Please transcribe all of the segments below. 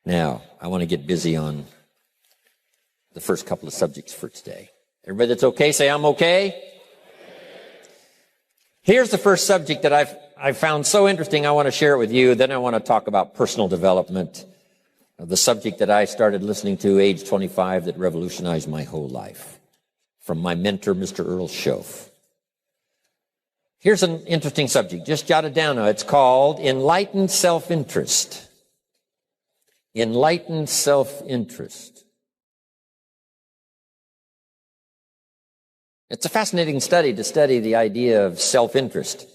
Now, I want to get busy on the first couple of subjects for today. Everybody that's okay, say I'm okay. Here's the first subject that I've found so interesting. I want to share it with you. Then I want to talk about personal development, the subject that I started listening to age 25 that revolutionized my whole life, from my mentor, Mr. Earl Schoaf. Here's an interesting subject. Just jot it down now. It's called enlightened self-interest. Enlightened self-interest. It's a fascinating study to study the idea of self-interest.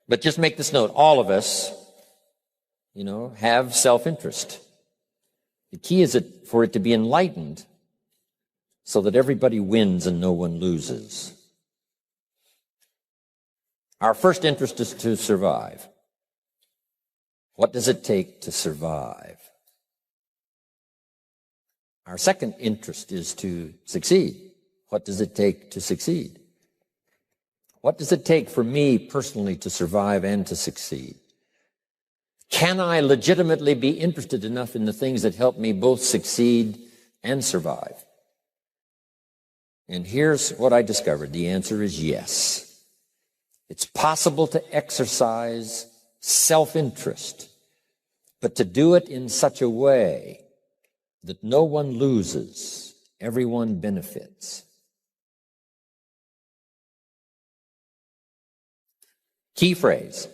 But just make this note, all of us, have self-interest. The key is for it to be enlightened so that everybody wins and no one loses. Our first interest is to survive. What does it take to survive? Our second interest is to succeed. What does it take to succeed? What does it take for me personally to survive and to succeed? Can I legitimately be interested enough in the things that help me both succeed and survive? And here's what I discovered. The answer is yes. It's possible to exercise self-interest, but to do it in such a way that no one loses, everyone benefits. Key phrase.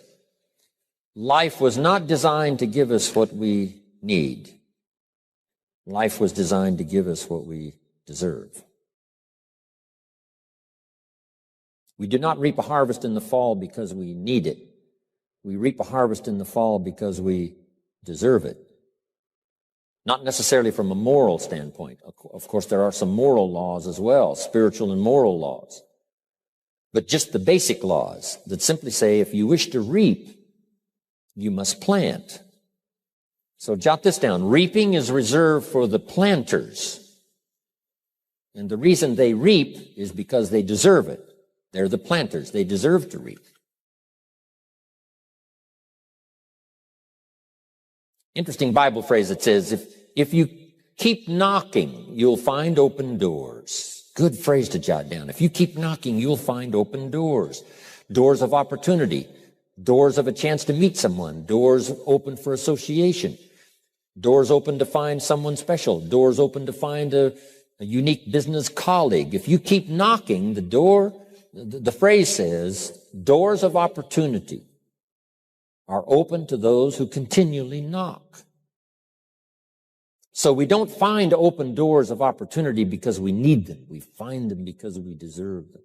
Life was not designed to give us what we need. Life was designed to give us what we deserve. We do not reap a harvest in the fall because we need it. We reap a harvest in the fall because we deserve it. Not necessarily from a moral standpoint. Of course, there are some moral laws as well, spiritual and moral laws. But just the basic laws that simply say if you wish to reap, you must plant. So jot this down. Reaping is reserved for the planters. And the reason they reap is because they deserve it. They're the planters. They deserve to reap. Interesting Bible phrase that says, if you keep knocking, you'll find open doors. Good phrase to jot down. If you keep knocking, you'll find open doors. Doors of opportunity. Doors of a chance to meet someone. Doors open for association. Doors open to find someone special. Doors open to find a unique business colleague. If you keep knocking, the phrase says, doors of opportunity are open to those who continually knock. So we don't find open doors of opportunity because we need them. We find them because we deserve them.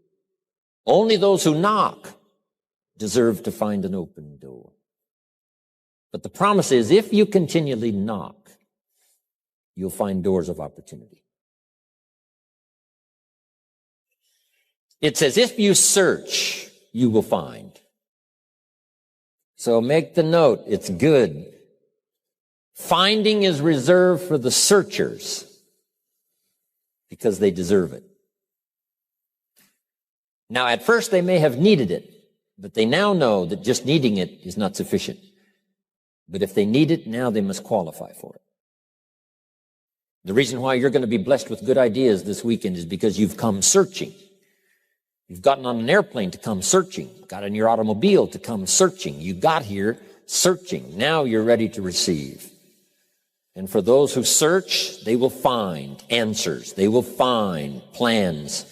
Only those who knock deserve to find an open door. But the promise is, if you continually knock, you'll find doors of opportunity. It says, if you search, you will find. So make the note, it's good. Finding is reserved for the searchers because they deserve it. Now, at first they may have needed it, but they now know that just needing it is not sufficient. But if they need it, now they must qualify for it. The reason why you're going to be blessed with good ideas this weekend is because you've come searching. You've gotten on an airplane to come searching. Got in your automobile to come searching. You got here searching. Now you're ready to receive. And for those who search, they will find answers. They will find plans,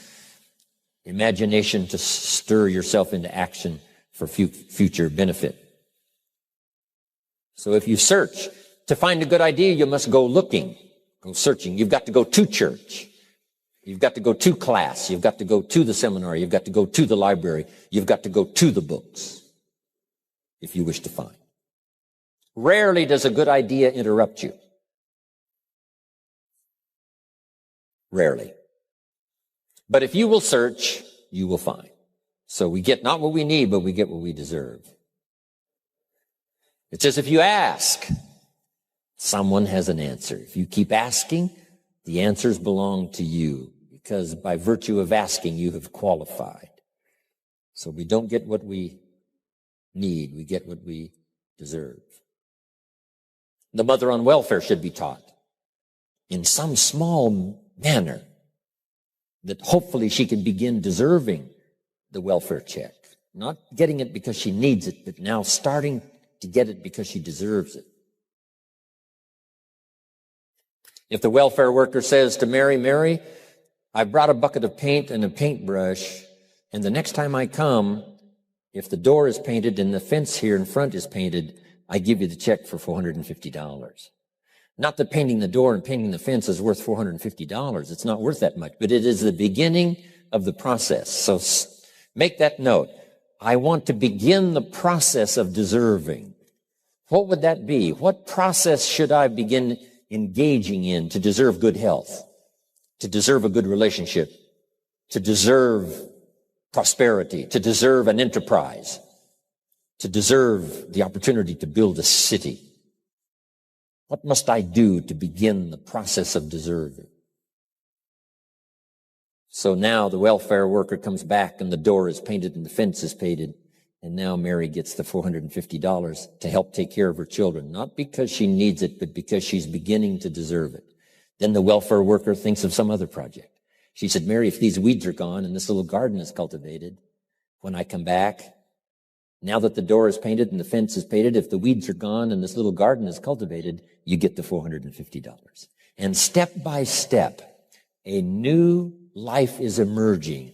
imagination to stir yourself into action for future benefit. So if you search to find a good idea, you must go looking, go searching. You've got to go to church. You've got to go to class. You've got to go to the seminar. You've got to go to the library. You've got to go to the books if you wish to find. Rarely does a good idea interrupt you. Rarely. But if you will search, you will find. So we get not what we need, but we get what we deserve. It says if you ask, someone has an answer. If you keep asking, the answers belong to you because by virtue of asking, you have qualified. So we don't get what we need. We get what we deserve. The mother on welfare should be taught in some small manner that hopefully she can begin deserving the welfare check. Not getting it because she needs it, but now starting to get it because she deserves it. If the welfare worker says to Mary, Mary, I brought a bucket of paint and a paintbrush, and the next time I come, if the door is painted and the fence here in front is painted, I give you the check for $450. Not that painting the door and painting the fence is worth $450. It's not worth that much, but it is the beginning of the process. So make that note. I want to begin the process of deserving. What would that be? What process should I begin engaging in to deserve good health, to deserve a good relationship, to deserve prosperity, to deserve an enterprise, to deserve the opportunity to build a city? What must I do to begin the process of deserving? So now the welfare worker comes back and the door is painted and the fence is painted. And now Mary gets the $450 to help take care of her children, not because she needs it, but because she's beginning to deserve it. Then the welfare worker thinks of some other project. She said, Mary, if these weeds are gone and this little garden is cultivated, when I come back, now that the door is painted and the fence is painted, if the weeds are gone and this little garden is cultivated, you get the $450. And step by step, a new life is emerging,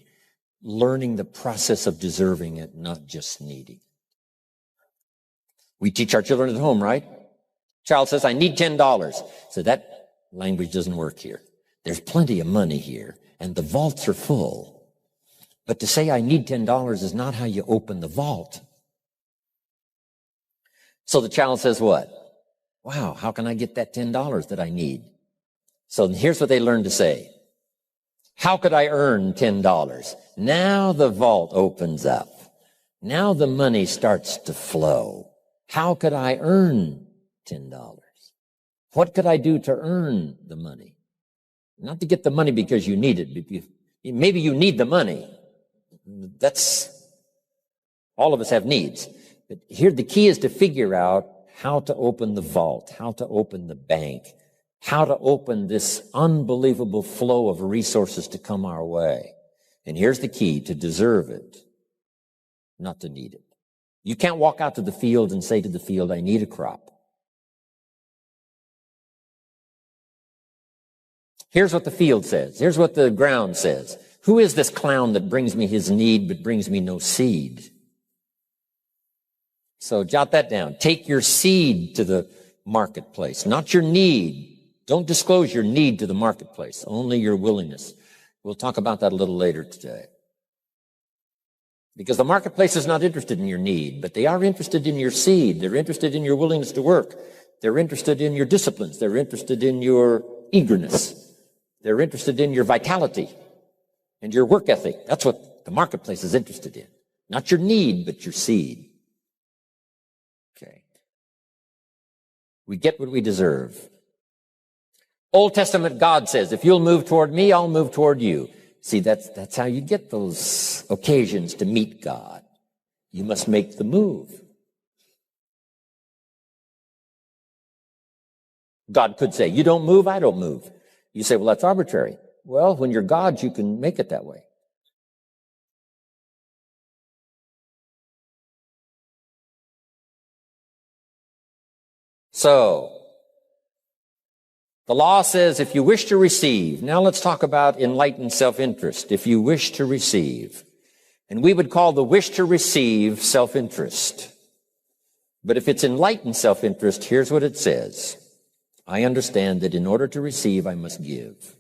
learning the process of deserving it, not just needing. We teach our children at home, right? Child says, I need $10. So that language doesn't work here. There's plenty of money here, and the vaults are full. But to say I need $10 is not how you open the vault. So the child says what? Wow, how can I get that $10 that I need? So here's what they learn to say. How could I earn $10? Now the vault opens up. Now the money starts to flow. How could I earn $10? What could I do to earn the money? Not to get the money because you need it. Maybe you need the money. All of us have needs. But here the key is to figure out how to open the vault, how to open the bank, how to open this unbelievable flow of resources to come our way. And here's the key: to deserve it, not to need it. You can't walk out to the field and say to the field, I need a crop. Here's what the field says. Here's what the ground says. Who is this clown that brings me his need but brings me no seed? So jot that down. Take your seed to the marketplace, not your need. Don't disclose your need to the marketplace, only your willingness. We'll talk about that a little later today. Because the marketplace is not interested in your need, but they are interested in your seed. They're interested in your willingness to work. They're interested in your disciplines. They're interested in your eagerness. They're interested in your vitality and your work ethic. That's what the marketplace is interested in. Not your need, but your seed. Okay. We get what we deserve. Old Testament God says, if you'll move toward me, I'll move toward you. See, that's how you get those occasions to meet God. You must make the move. God could say, you don't move, I don't move. You say, well, that's arbitrary. Well, when you're God, you can make it that way. So, the law says if you wish to receive, now let's talk about enlightened self-interest. If you wish to receive, and we would call the wish to receive self-interest. But if it's enlightened self-interest, here's what it says. I understand that in order to receive, I must give.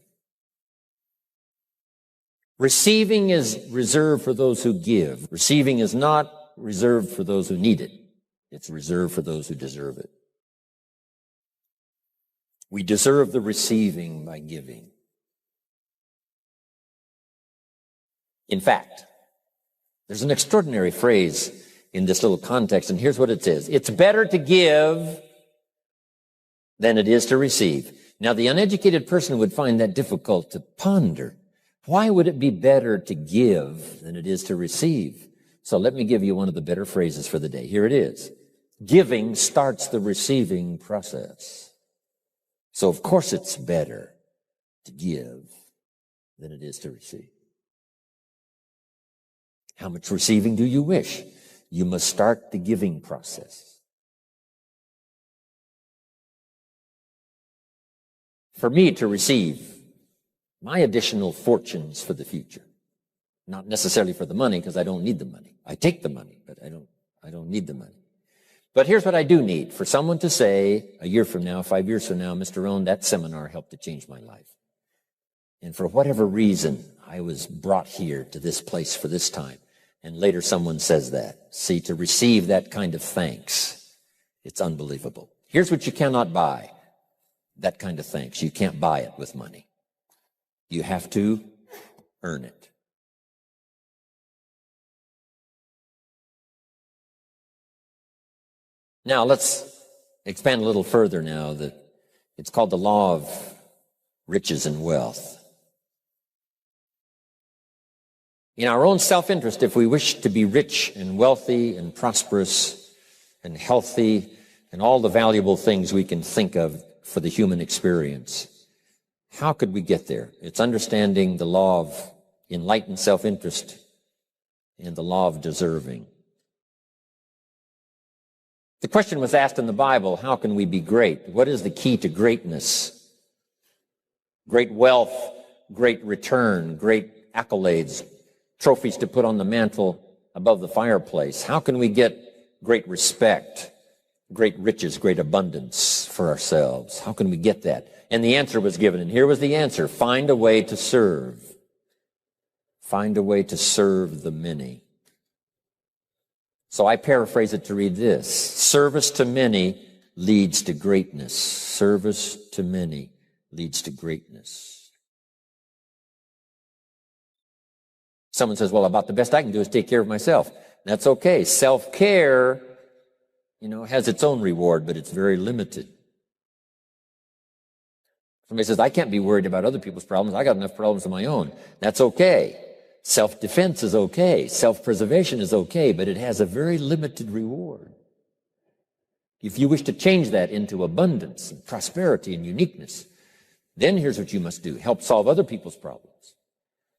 Receiving is reserved for those who give. Receiving is not reserved for those who need it. It's reserved for those who deserve it. We deserve the receiving by giving. In fact, there's an extraordinary phrase in this little context, and here's what it says. It's better to give than it is to receive. Now, the uneducated person would find that difficult to ponder. Why would it be better to give than it is to receive? So let me give you one of the better phrases for the day. Here it is. Giving starts the receiving process. So of course it's better to give than it is to receive. How much receiving do you wish? You must start the giving process. For me to receive my additional fortunes for the future, not necessarily for the money, because I don't need the money. I take the money, but I don't need the money. But here's what I do need. For someone to say, a year from now, 5 years from now, Mr. Rohn, that seminar helped to change my life. And for whatever reason, I was brought here to this place for this time. And later someone says that. See, to receive that kind of thanks, it's unbelievable. Here's what you cannot buy. That kind of thanks. You can't buy it with money. You have to earn it. Now, let's expand a little further now. It's called the law of riches and wealth. In our own self-interest, if we wish to be rich and wealthy and prosperous and healthy and all the valuable things we can think of for the human experience, how could we get there? It's understanding the law of enlightened self-interest and the law of deserving. The question was asked in the Bible, how can we be great? What is the key to greatness? Great wealth, great return, great accolades, trophies to put on the mantle above the fireplace. How can we get great respect, great riches, great abundance for ourselves? How can we get that? And the answer was given, and here was the answer. Find a way to serve. Find a way to serve the many. So I paraphrase it to read this. Service to many leads to greatness. Service to many leads to greatness. Someone says, well, about the best I can do is take care of myself. That's okay. Self-care, has its own reward, but it's very limited. Somebody says, I can't be worried about other people's problems. I got enough problems of my own. That's okay. Self-defense is okay. Self-preservation is okay, but it has a very limited reward. If you wish to change that into abundance and prosperity and uniqueness, then here's what you must do. Help solve other people's problems.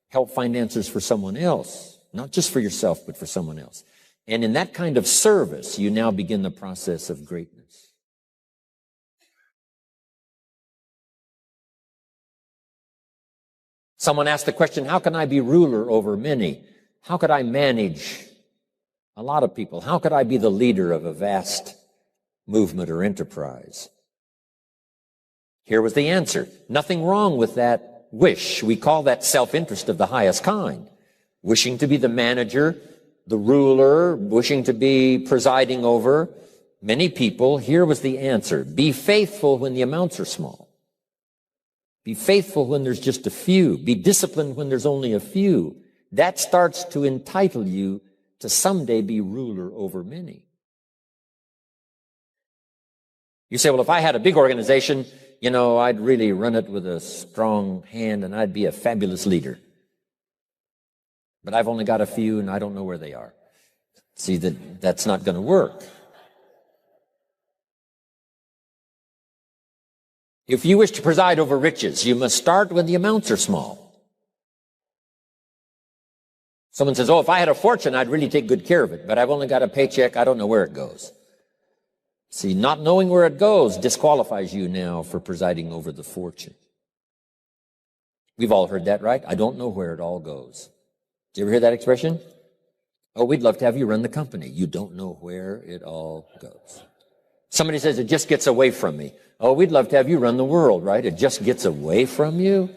Help find answers for someone else, not just for yourself, but for someone else. And in that kind of service, you now begin the process of greatness. Someone asked the question, how can I be ruler over many? How could I manage a lot of people? How could I be the leader of a vast movement or enterprise? Here was the answer. Nothing wrong with that wish. We call that self-interest of the highest kind. Wishing to be the manager, the ruler, wishing to be presiding over many people. Here was the answer. Be faithful when the amounts are small. Be faithful when there's just a few. Be disciplined when there's only a few. That starts to entitle you to someday be ruler over many. You say, well, if I had a big organization, I'd really run it with a strong hand and I'd be a fabulous leader. But I've only got a few and I don't know where they are. See, that's not going to work. If you wish to preside over riches, you must start when the amounts are small. Someone says, if I had a fortune, I'd really take good care of it, but I've only got a paycheck, I don't know where it goes. See, not knowing where it goes disqualifies you now for presiding over the fortune. We've all heard that, right? I don't know where it all goes. Did you ever hear that expression? Oh, we'd love to have you run the company. You don't know where it all goes. Somebody says, it just gets away from me. Oh, we'd love to have you run the world, right? It just gets away from you.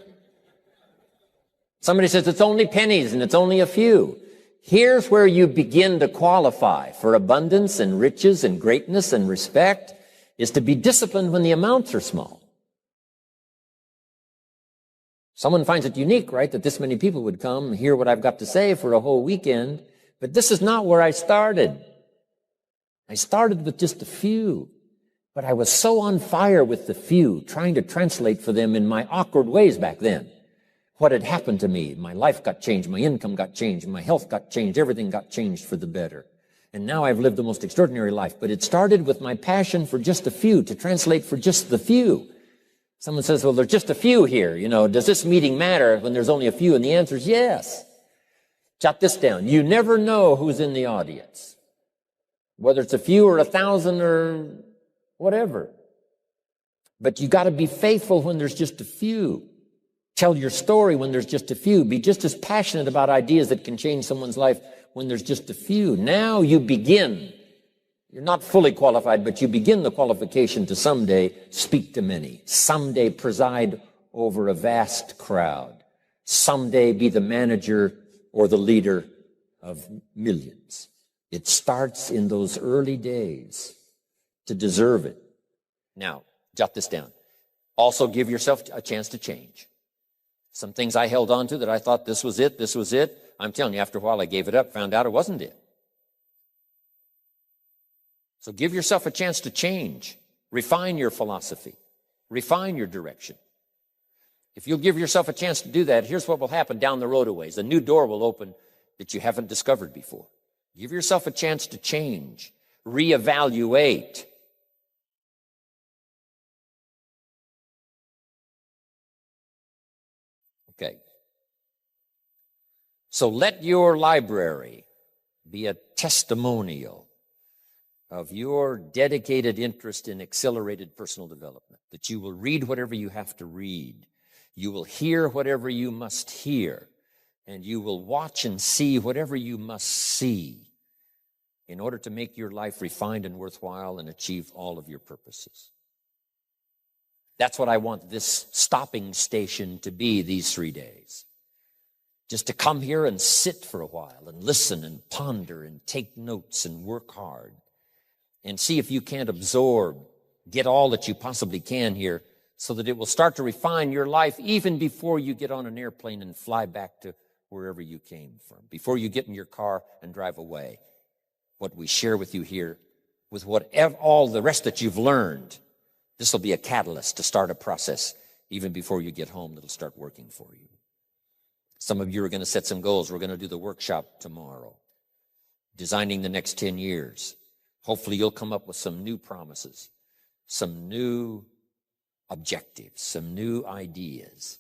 Somebody says, it's only pennies and it's only a few. Here's where you begin to qualify for abundance and riches and greatness and respect, is to be disciplined when the amounts are small. Someone finds it unique, right, that this many people would come and hear what I've got to say for a whole weekend, but this is not where I started. I started with just a few, but I was so on fire with the few, trying to translate for them in my awkward ways back then. What had happened to me? My life got changed, my income got changed, my health got changed, everything got changed for the better. And now I've lived the most extraordinary life. But it started with my passion for just a few, to translate for just the few. Someone says, well, there's just a few here. Does this meeting matter when there's only a few? And the answer is yes. Jot this down. You never know who's in the audience, whether it's a few or 1,000 or whatever. But you got to be faithful when there's just a few. Tell your story when there's just a few. Be just as passionate about ideas that can change someone's life when there's just a few. Now you begin. You're not fully qualified, but you begin the qualification to someday speak to many. Someday preside over a vast crowd. Someday be the manager or the leader of millions. It starts in those early days to deserve it. Now, jot this down. Also give yourself a chance to change. Some things I held on to that I thought this was it. I'm telling you, after a while I gave it up, found out it wasn't it. So give yourself a chance to change. Refine your philosophy. Refine your direction. If you'll give yourself a chance to do that, here's what will happen down the road a ways. A new door will open that you haven't discovered before. Give yourself a chance to change. Reevaluate. Okay. So let your library be a testimonial of your dedicated interest in accelerated personal development, that you will read whatever you have to read, you will hear whatever you must hear, and you will watch and see whatever you must see in order to make your life refined and worthwhile and achieve all of your purposes. That's what I want this stopping station to be these 3 days. Just to come here and sit for a while and listen and ponder and take notes and work hard and see if you can't absorb, get all that you possibly can here so that it will start to refine your life even before you get on an airplane and fly back to wherever you came from, before you get in your car and drive away. What we share with you here, with whatever, all the rest that you've learned, this will be a catalyst to start a process even before you get home that'll start working for you. Some of you are going to set some goals. We're going to do the workshop tomorrow, designing the next 10 years. Hopefully you'll come up with some new promises, some new objectives, some new ideas.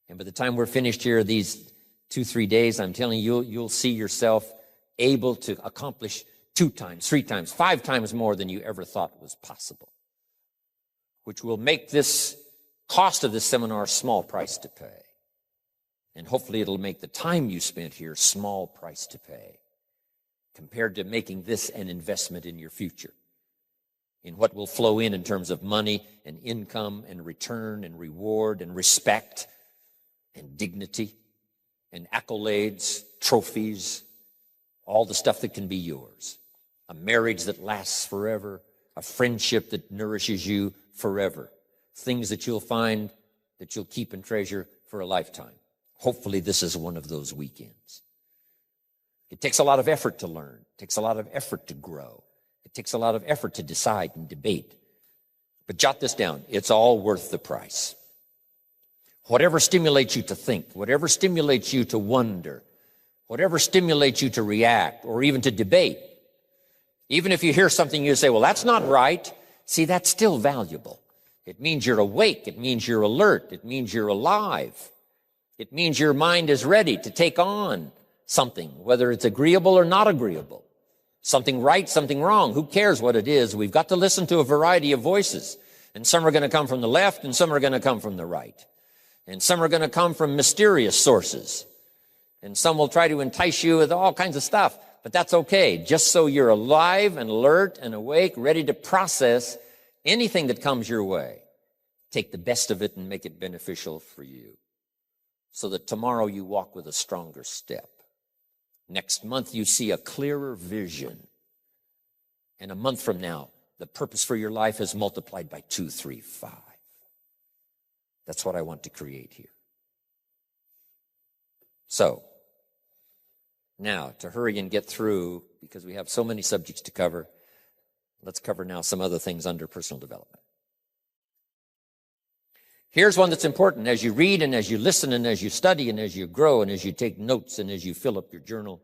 And by the time we're finished here, these 2-3 days, I'm telling you, you'll see yourself able to accomplish 2 times, 3 times, 5 times more than you ever thought was possible, which will make this cost of this seminar a small price to pay. And hopefully it'll make the time you spent here small price to pay compared to making this an investment in your future, in what will flow in terms of money and income and return and reward and respect and dignity and accolades, trophies, all the stuff that can be yours. A marriage that lasts forever, a friendship that nourishes you forever, things that you'll find that you'll keep and treasure for a lifetime. Hopefully this is one of those weekends. It takes a lot of effort to learn. It takes a lot of effort to grow. It takes a lot of effort to decide and debate. But jot this down. It's all worth the price. Whatever stimulates you to think, whatever stimulates you to wonder, whatever stimulates you to react or even to debate, even if you hear something you say, well, that's not right. See, that's still valuable. It means you're awake. It means you're alert. It means you're alive. It means your mind is ready to take on something, whether it's agreeable or not agreeable. Something right, something wrong. Who cares what it is? We've got to listen to a variety of voices. And some are going to come from the left and some are going to come from the right. And some are going to come from mysterious sources. And some will try to entice you with all kinds of stuff. But that's okay. Just so you're alive and alert and awake, ready to process anything that comes your way. Take the best of it and make it beneficial for you, so that tomorrow you walk with a stronger step. Next month you see a clearer vision. And a month from now, the purpose for your life is multiplied by 2, 3, 5. That's what I want to create here. So, now to hurry and get through, because we have so many subjects to cover, let's cover now some other things under personal development. Here's one that's important as you read and as you listen and as you study and as you grow and as you take notes and as you fill up your journal.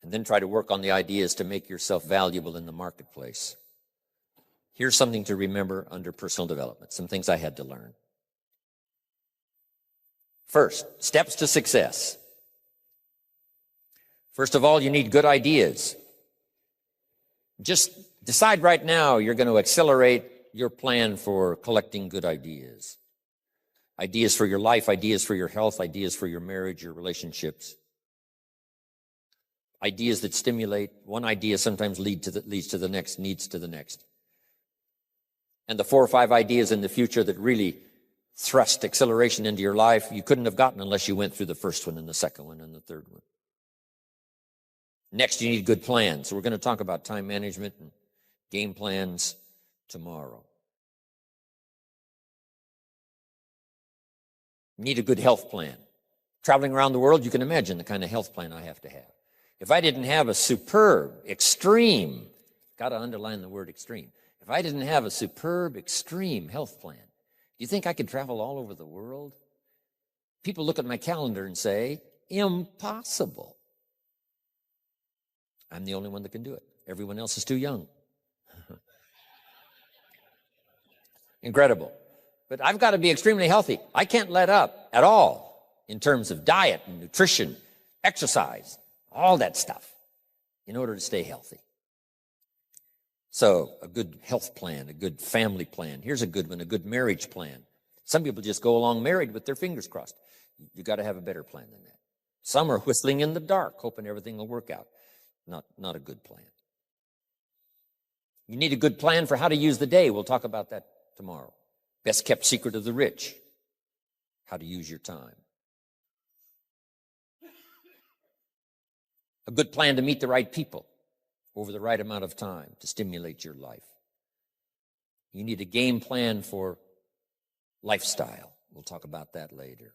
And then try to work on the ideas to make yourself valuable in the marketplace. Here's something to remember under personal development, some things I had to learn. First, steps to success. First of all, you need good ideas. Just decide right now you're going to accelerate your plan for collecting good ideas. Ideas for your life, ideas for your health, ideas for your marriage, your relationships. Ideas that stimulate. One idea sometimes leads to the next. And the 4 or 5 ideas in the future that really thrust acceleration into your life, you couldn't have gotten unless you went through the first one and the second one and the third one. Next, you need good plans. So we're going to talk about time management and game plans tomorrow. You need a good health plan. Traveling around the world, you can imagine the kind of health plan I have to have. If I didn't have a superb, extreme, got to underline the word extreme. If I didn't have a superb, extreme health plan, do you think I could travel all over the world? People look at my calendar and say, impossible. I'm the only one that can do it. Everyone else is too young. Incredible. But I've got to be extremely healthy. I can't let up at all in terms of diet and nutrition, exercise, all that stuff in order to stay healthy. So a good health plan, a good family plan. Here's a good one, a good marriage plan. Some people just go along married with their fingers crossed. You got to have a better plan than that. Some are whistling in the dark, hoping everything will work out. Not a good plan. You need a good plan for how to use the day. We'll talk about that tomorrow. Best kept secret of the rich, how to use your time. A good plan to meet the right people over the right amount of time to stimulate your life. You need a game plan for lifestyle. We'll talk about that later.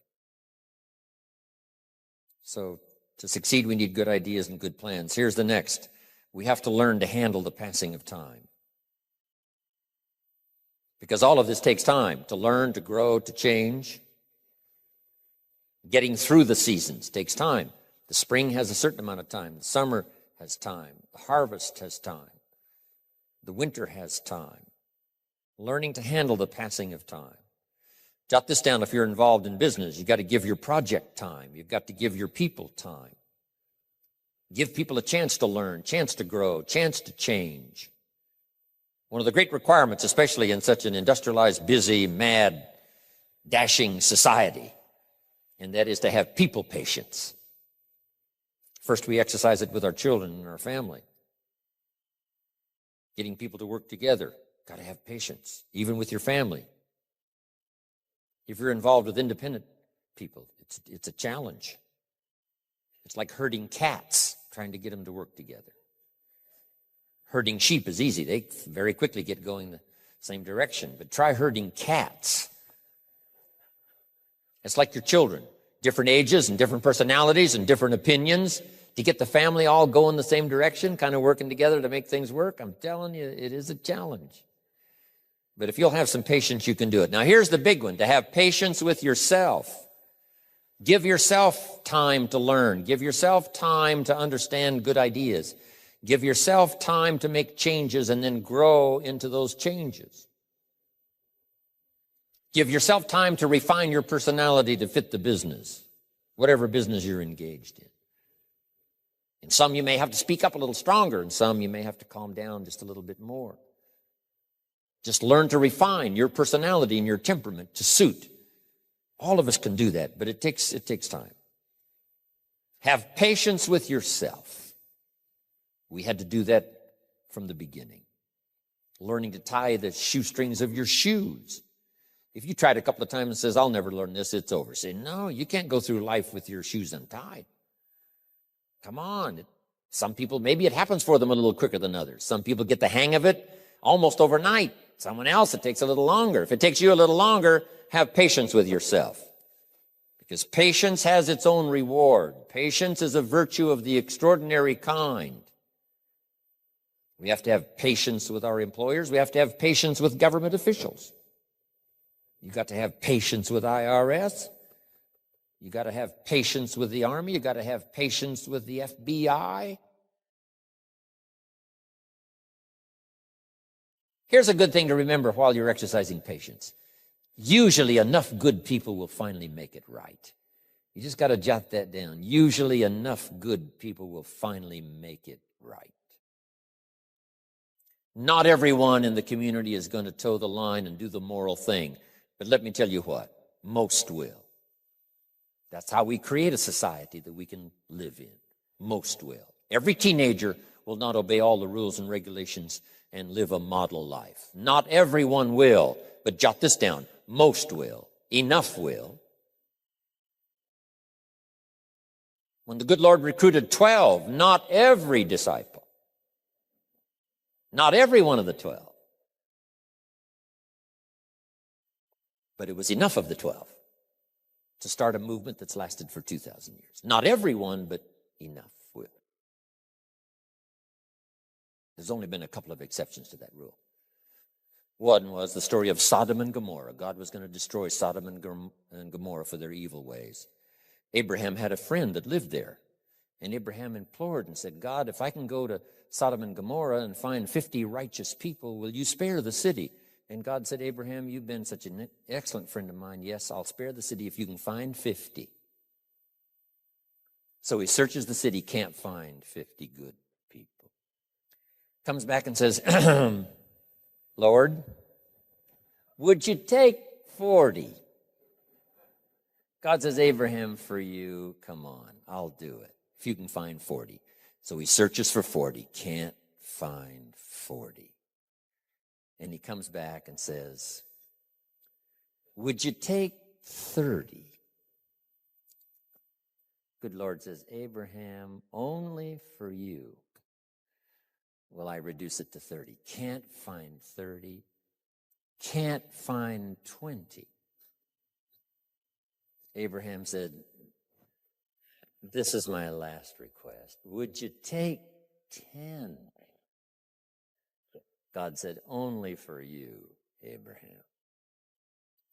So to succeed, we need good ideas and good plans. Here's the next. We have to learn to handle the passing of time. Because all of this takes time to learn, to grow, to change. Getting through the seasons takes time. The spring has a certain amount of time. The summer has time. The harvest has time. The winter has time. Learning to handle the passing of time. Jot this down if you're involved in business. You've got to give your project time. You've got to give your people time. Give people a chance to learn, chance to grow, chance to change. One of the great requirements, especially in such an industrialized, busy, mad, dashing society, and that is to have people patience. First, we exercise it with our children and our family. Getting people to work together, got to have patience, even with your family. If you're involved with independent people, it's a challenge. It's like herding cats, trying to get them to work together. Herding sheep is easy. They very quickly get going the same direction. But try herding cats. It's like your children. Different ages and different personalities and different opinions. To get the family all going the same direction, kind of working together to make things work, I'm telling you, it is a challenge. But if you'll have some patience, you can do it. Now, here's the big one, to have patience with yourself. Give yourself time to learn. Give yourself time to understand good ideas. Give yourself time to make changes and then grow into those changes. Give yourself time to refine your personality to fit the business, whatever business you're engaged in. In some, you may have to speak up a little stronger. In some, you may have to calm down just a little bit more. Just learn to refine your personality and your temperament to suit. All of us can do that, but it takes time. Have patience with yourself. We had to do that from the beginning. Learning to tie the shoestrings of your shoes. If you tried a couple of times and says, I'll never learn this, it's over. Say, no, you can't go through life with your shoes untied. Come on. Some people, maybe it happens for them a little quicker than others. Some people get the hang of it almost overnight. Someone else, it takes a little longer. If it takes you a little longer, have patience with yourself. Because patience has its own reward. Patience is a virtue of the extraordinary kind. We have to have patience with our employers. We have to have patience with government officials. You've got to have patience with IRS. You've got to have patience with the Army. You've got to have patience with the FBI. Here's a good thing to remember while you're exercising patience. Usually enough good people will finally make it right. You just got to jot that down. Usually enough good people will finally make it right. Not everyone in the community is going to toe the line and do the moral thing. But let me tell you what, most will. That's how we create a society that we can live in. Most will. Every teenager will not obey all the rules and regulations and live a model life. Not everyone will, but jot this down. Most will. Enough will. When the good Lord recruited 12, not every disciple, not every one of the 12, but it was enough of the 12 to start a movement that's lasted for 2,000 years. Not everyone, but enough will. There's only been a couple of exceptions to that rule. One was the story of Sodom and Gomorrah. God was going to destroy Sodom and Gomorrah for their evil ways. Abraham had a friend that lived there. And Abraham implored and said, God, if I can go to Sodom and Gomorrah and find 50 righteous people, will you spare the city? And God said, Abraham, you've been such an excellent friend of mine. Yes, I'll spare the city if you can find 50. So he searches the city, can't find 50 good people. Comes back and says, Lord, would you take 40? God says, Abraham, for you, come on, I'll do it. If you can find 40. So he searches for 40, can't find 40. And he comes back and says, would you take 30? Good Lord says, Abraham, only for you will I reduce it to 30. Can't find 30. Can't find 20. Abraham said, this is my last request. Would you take 10? God said, only for you, Abraham.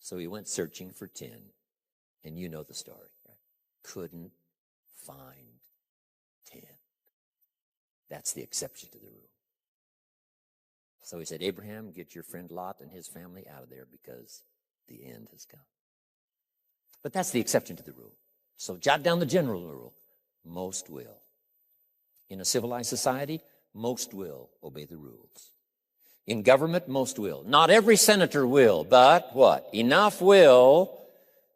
So he went searching for 10, and you know the story, right? Couldn't find 10. That's the exception to the rule. So he said, Abraham, get your friend Lot and his family out of there because the end has come. But that's the exception to the rule. So jot down the general rule. Most will. In a civilized society, most will obey the rules. In government, most will. Not every senator will, but what? Enough will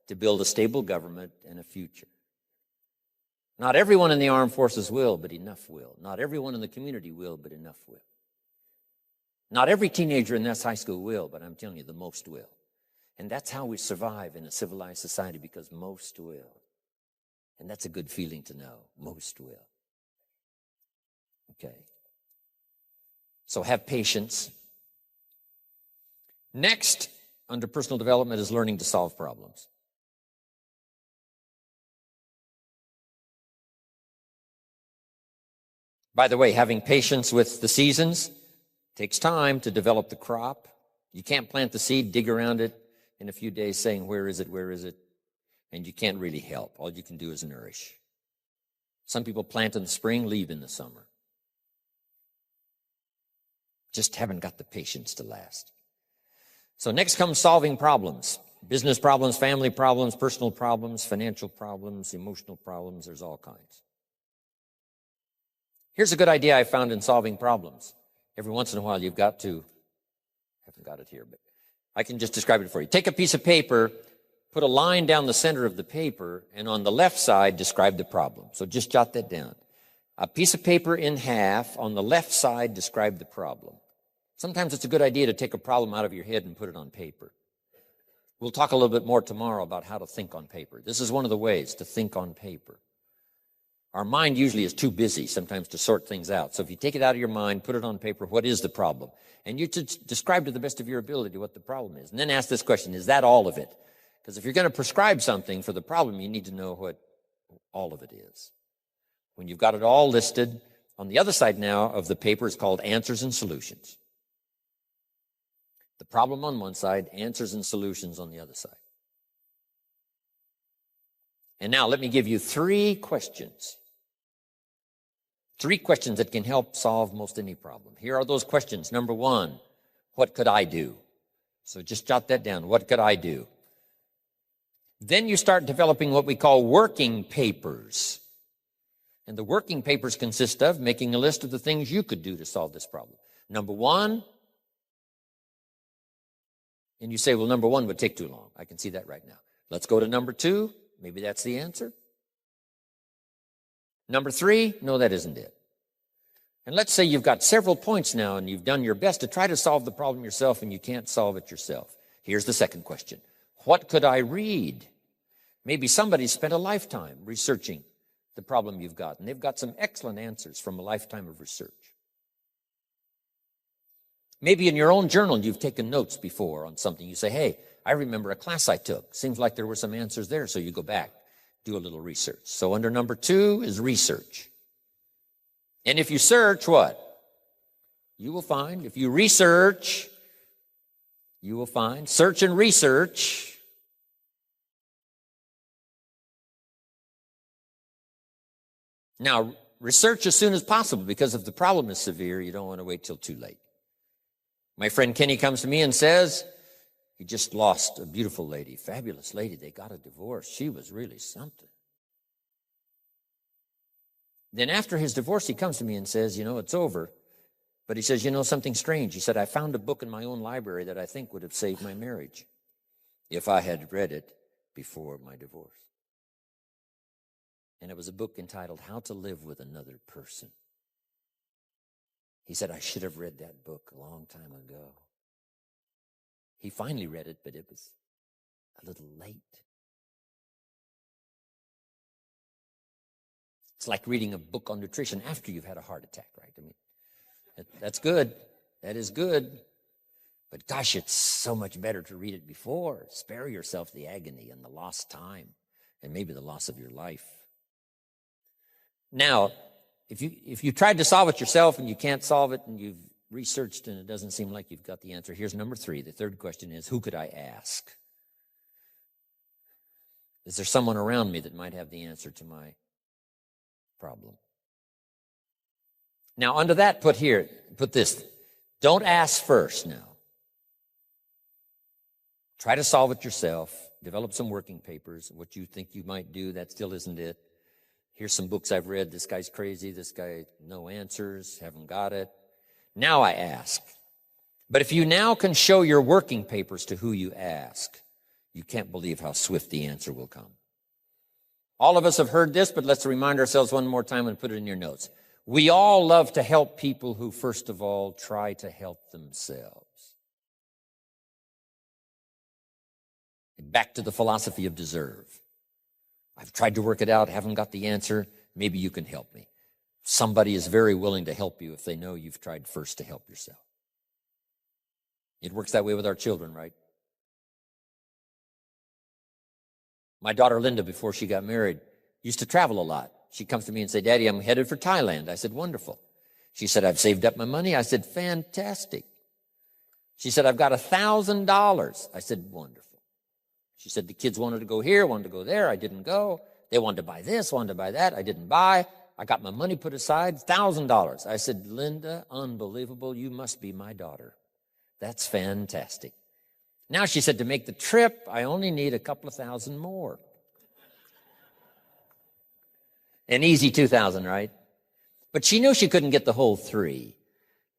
to build a stable government and a future. Not everyone in the armed forces will, but enough will. Not everyone in the community will, but enough will. Not every teenager in this high school will, but I'm telling you, the most will. And that's how we survive in a civilized society, because most will. And that's a good feeling to know. Most will. Okay. So have patience. Next, under personal development, is learning to solve problems. By the way, having patience with the seasons takes time to develop the crop. You can't plant the seed, dig around it in a few days saying, where is it, where is it? And you can't really help. All you can do is nourish. Some people plant in the spring, leave in the summer. Just haven't got the patience to last. So next comes solving problems. Business problems, family problems, personal problems, financial problems, emotional problems. There's all kinds. Here's a good idea I found in solving problems. Every once in a while you've got to, I haven't got it here, but I can just describe it for you. Take a piece of paper, put a line down the center of the paper, and on the left side, describe the problem. So just jot that down. A piece of paper in half, on the left side, describe the problem. Sometimes it's a good idea to take a problem out of your head and put it on paper. We'll talk a little bit more tomorrow about how to think on paper. This is one of the ways to think on paper. Our mind usually is too busy sometimes to sort things out. So if you take it out of your mind, put it on paper, what is the problem? And you describe to the best of your ability what the problem is. And then ask this question, is that all of it? Because if you're going to prescribe something for the problem, you need to know what all of it is. When you've got it all listed, on the other side now of the paper is called answers and solutions. The problem on one side, answers and solutions on the other side. And now let me give you 3 questions. 3 questions that can help solve most any problem. Here are those questions. Number 1, What could I do? So just jot that down. What could I do? Then you start developing what we call working papers. And the working papers consist of making a list of the things you could do to solve this problem. Number one, and you say, well, number one would take too long. I can see that right now. Let's go to number two. Maybe that's the answer. Number three, no, that isn't it. And let's say you've got several points now and you've done your best to try to solve the problem yourself and you can't solve it yourself. Here's the second question. What could I read? Maybe somebody spent a lifetime researching the problem you've got, and they've got some excellent answers from a lifetime of research. Maybe in your own journal you've taken notes before on something. You say, hey, I remember a class I took. Seems like there were some answers there, so you go back, do a little research. So under number two is research. And if you search, what? You will find. If you research, you will find. Search and research. Now, research as soon as possible, because if the problem is severe, you don't want to wait till too late. My friend Kenny comes to me and says, he just lost a beautiful lady, fabulous lady. They got a divorce. She was really something. Then after his divorce, he comes to me and says, it's over. But he says, something strange. He said, I found a book in my own library that I think would have saved my marriage if I had read it before my divorce. And it was a book entitled How to Live with Another Person. He said, I should have read that book a long time ago. He finally read it, but it was a little late. It's like reading a book on nutrition after you've had a heart attack, right? I mean, that's good. That is good. But gosh, it's so much better to read it before. Spare yourself the agony and the lost time and maybe the loss of your life. Now, if you tried to solve it yourself and you can't solve it and you've researched and it doesn't seem like you've got the answer, here's number three. The third question is, who could I ask? Is there someone around me that might have the answer to my problem? Now, under that, put this. Don't ask first now. Try to solve it yourself. Develop some working papers. What you think you might do, that still isn't it. Here's some books I've read. This guy's crazy. This guy, no answers, haven't got it. Now I ask. But if you now can show your working papers to who you ask, you can't believe how swift the answer will come. All of us have heard this, but let's remind ourselves one more time and put it in your notes. We all love to help people who, first of all, try to help themselves. Back to the philosophy of deserve. I've tried to work it out, haven't got the answer. Maybe you can help me. Somebody is very willing to help you if they know you've tried first to help yourself. It works that way with our children, right? My daughter Linda, before she got married, used to travel a lot. She comes to me and said, Daddy, I'm headed for Thailand. I said, wonderful. She said, I've saved up my money. I said, fantastic. She said, I've got $1,000. I said, wonderful. She said, the kids wanted to go here, wanted to go there. I didn't go. They wanted to buy this, wanted to buy that. I didn't buy. I got my money put aside, $1,000. I said, Linda, unbelievable. You must be my daughter. That's fantastic. Now she said, to make the trip, I only need a couple of thousand more. An easy 2,000, right? But she knew she couldn't get the whole three.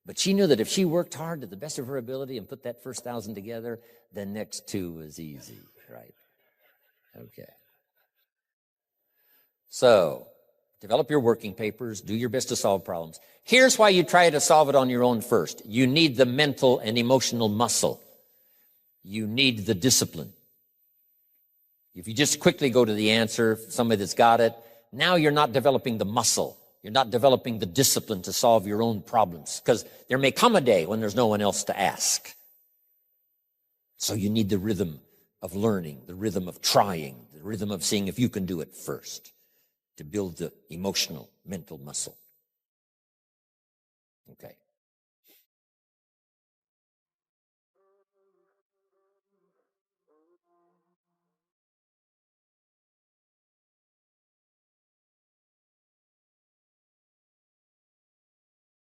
But she knew that if she worked hard to the best of her ability and put that first 1,000 together, the next two was easy, right? Okay. So, develop your working papers. Do your best to solve problems. Here's why you try to solve it on your own first. You need the mental and emotional muscle. You need the discipline. If you just quickly go to the answer, somebody that's got it, now you're not developing the muscle. You're not developing the discipline to solve your own problems, because there may come a day when there's no one else to ask. So you need the rhythm of learning, the rhythm of trying, the rhythm of seeing if you can do it first to build the emotional, mental muscle. Okay.